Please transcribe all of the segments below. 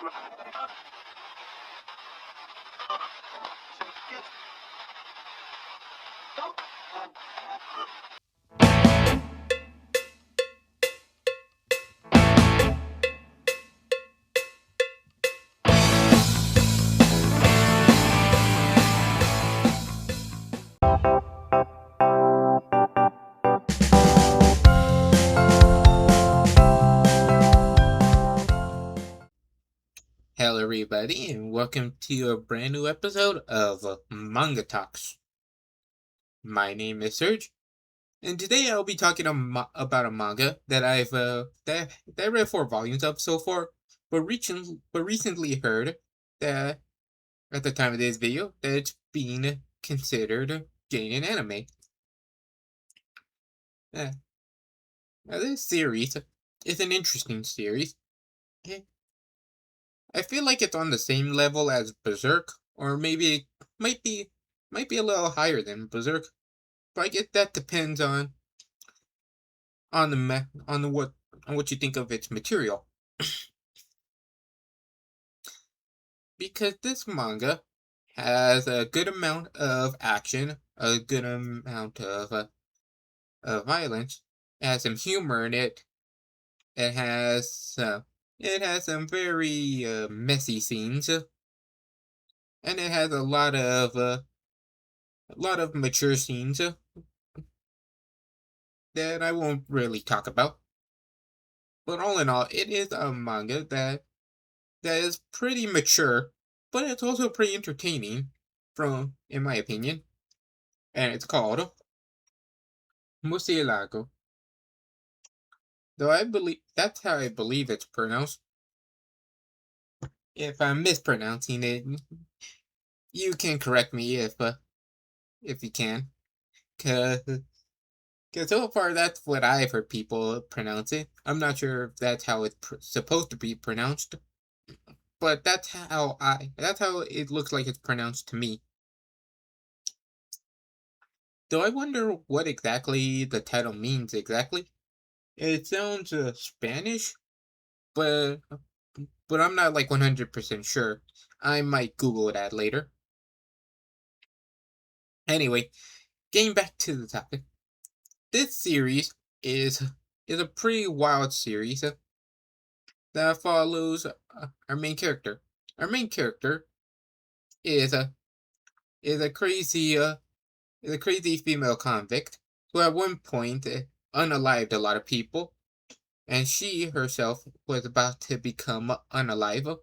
Hello everybody, and welcome to a brand new episode of Manga Talks. My name is Serg, and today I'll be talking about a manga that that I read 4 volumes of so far, but recently heard that at the time of this video that it's being considered getting an anime. Now this series is an interesting series. I feel like it's on the same level as Berserk, or maybe it might be a little higher than Berserk. But I guess that depends on what you think of its material. Because this manga has a good amount of action, a good amount of violence, it has some humor in it. It has some very messy scenes, and it has a lot of mature scenes that I won't really talk about. But all in all, it is a manga that is pretty mature, but it's also pretty entertaining, in my opinion. And it's called Murciélago. Though I believe that's how I believe it's pronounced. If I'm mispronouncing it, you can correct me if you can. Cause so far that's what I've heard people pronounce it. I'm not sure if that's how it's supposed to be pronounced, but that's how it looks like it's pronounced to me. Though I wonder what exactly the title means exactly. It sounds Spanish, but I'm not like 100% sure. I might Google that later. Anyway, getting back to the topic. This series is a pretty wild series that follows our main character. Our main character is a is a crazy female convict who at one point unalived a lot of people, and she herself was about to become unalive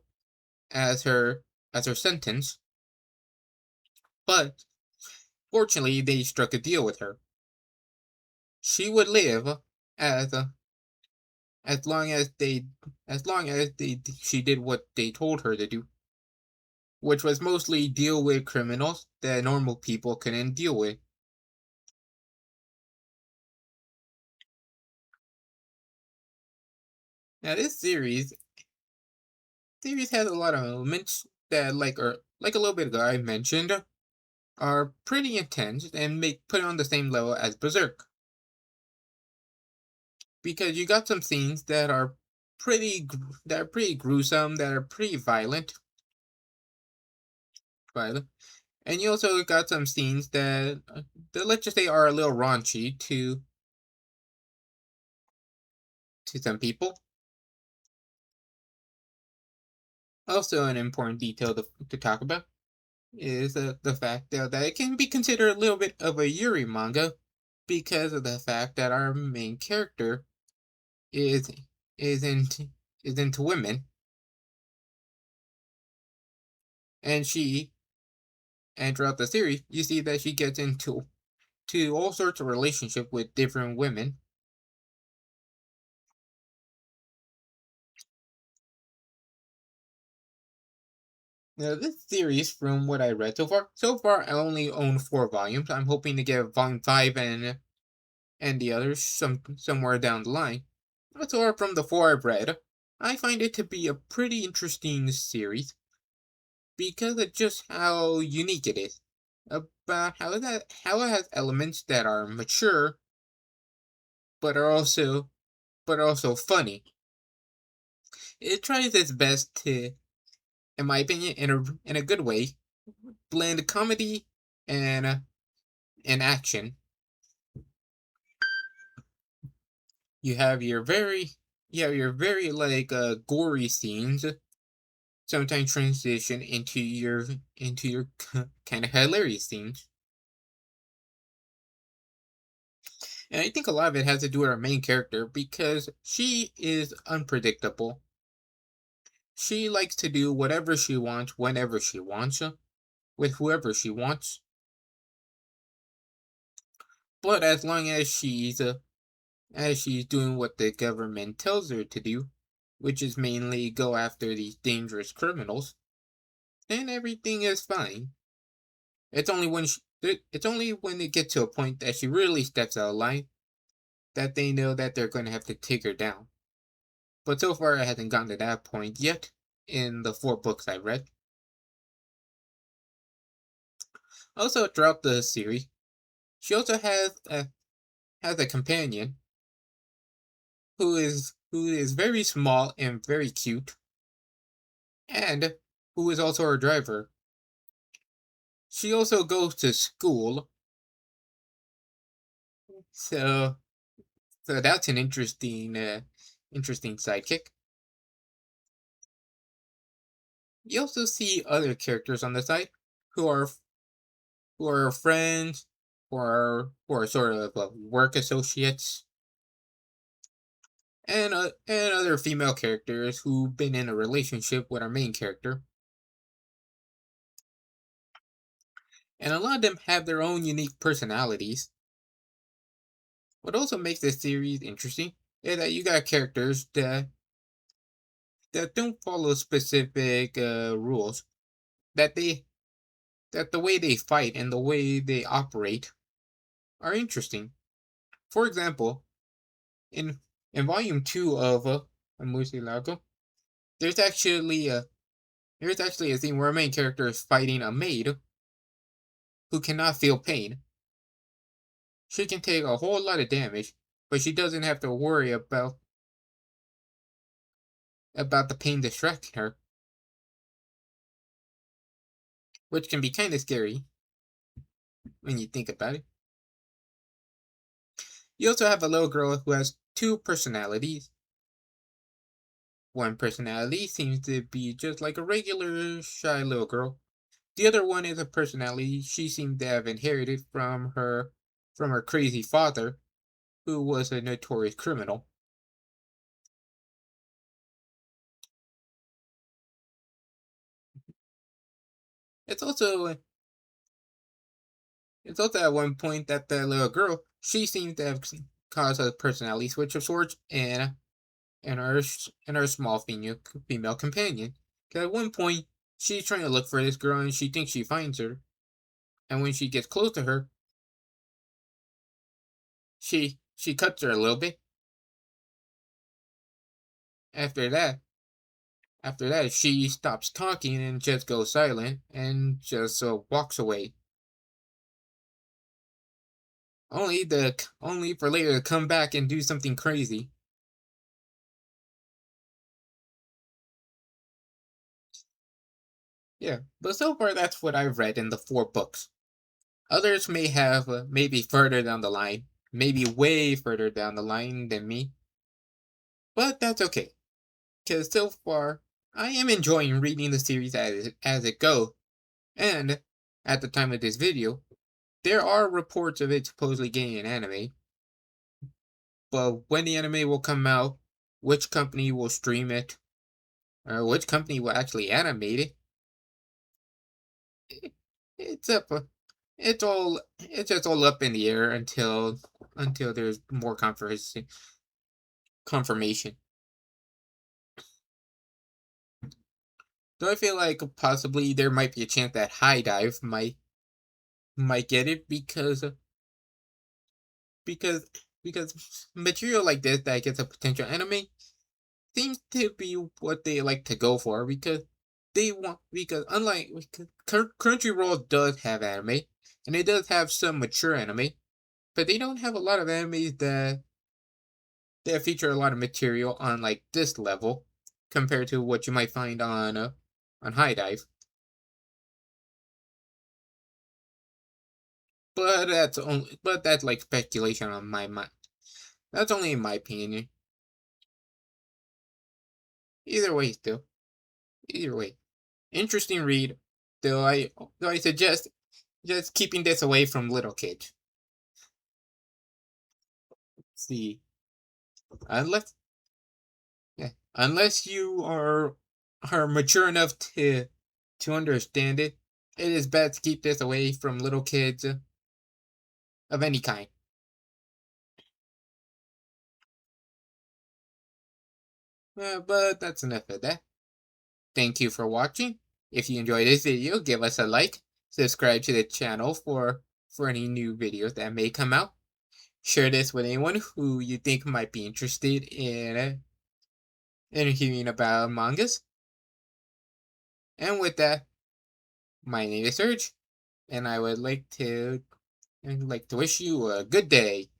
as her sentence. But fortunately, they struck a deal with her. She would live as long as she did what they told her to do, which was mostly deal with criminals that normal people couldn't deal with. Now, this series has a lot of elements that, like a little bit ago I mentioned, are pretty intense and put it on the same level as Berserk. Because you got some scenes that are pretty gruesome, that are pretty violent, and you also got some scenes that let's just say are a little raunchy to some people. Also, an important detail to talk about is the fact that it can be considered a little bit of a yuri manga because of the fact that our main character is into women, and throughout the series you see that she gets into all sorts of relationship with different women. Now, this series, from what I read so far I only own 4 volumes. I'm hoping to get volume 5 and the others somewhere down the line. So from the 4 I've read, I find it to be a pretty interesting series because of just how unique it is. About how it has elements that are mature but are also funny. It tries its best in my opinion, in a good way, blend comedy and and action. You have your very like gory scenes sometimes transition into your kind of hilarious scenes. And I think a lot of it has to do with our main character because she is unpredictable. She likes to do whatever she wants, whenever she wants, with whoever she wants. But as she's doing what the government tells her to do, which is mainly go after these dangerous criminals, then everything is fine. It's only when they get to a point that she really steps out of line that they know that they're going to have to take her down. But so far, it hasn't gotten to that point yet in the 4 books I read. Also, throughout the series, she also has a companion who is very small and very cute, and who is also her driver. She also goes to school, so that's an interesting sidekick. You also see other characters on the side who are friends, who are sort of work associates, and other female characters who've been in a relationship with our main character. And a lot of them have their own unique personalities. What also makes this series interesting is that you got characters that don't follow specific rules. That the way they fight and the way they operate are interesting. For example, in volume 2 of Murciélago, there's actually a scene where a main character is fighting a maid who cannot feel pain. She can take a whole lot of damage, but she doesn't have to worry about the pain distracting her, which can be kind of scary when you think about it. You also have a little girl who has 2 personalities. One personality seems to be just like a regular shy little girl. The other one is a personality she seems to have inherited from her crazy father, who was a notorious criminal. It's also at one point that the little girl she seems to have caused a personality switch of sorts and her small female companion. Because at one point she's trying to look for this girl and she thinks she finds her, and when she gets close to her, she cuts her a little bit. After that, she stops talking and just goes silent and just walks away. Only for later to come back and do something crazy. Yeah, but so far that's what I've read in the 4 books. Others may have maybe further down the line, maybe way further down the line than me, but that's okay. Because so far I am enjoying reading the series as it goes, and at the time of this video, there are reports of it supposedly getting an anime. But when the anime will come out, which company will stream it, or which company will actually animate it, it's up. It's just all up in the air until there's more confirmation. So I feel like possibly there might be a chance that High Dive might get it because material like this that gets a potential anime seems to be what they like to go for because unlike Crunchyroll does have anime and it does have some mature anime, but they don't have a lot of animes that feature a lot of material on like this level compared to what you might find on High Dive. But that's like speculation on my mind. That's only in my opinion. Either way, still. Either way. Interesting read. Though I suggest just keeping this away from little kids. See, unless yeah, unless you are mature enough to understand it, it is best to keep this away from little kids of any kind. But that's enough of that. Thank you for watching. If you enjoyed this video, give us a like, subscribe to the channel for any new videos that may come out. Share this with anyone who you think might be interested in hearing about mangas. And with that, my name is Serg, and I would like to wish you a good day.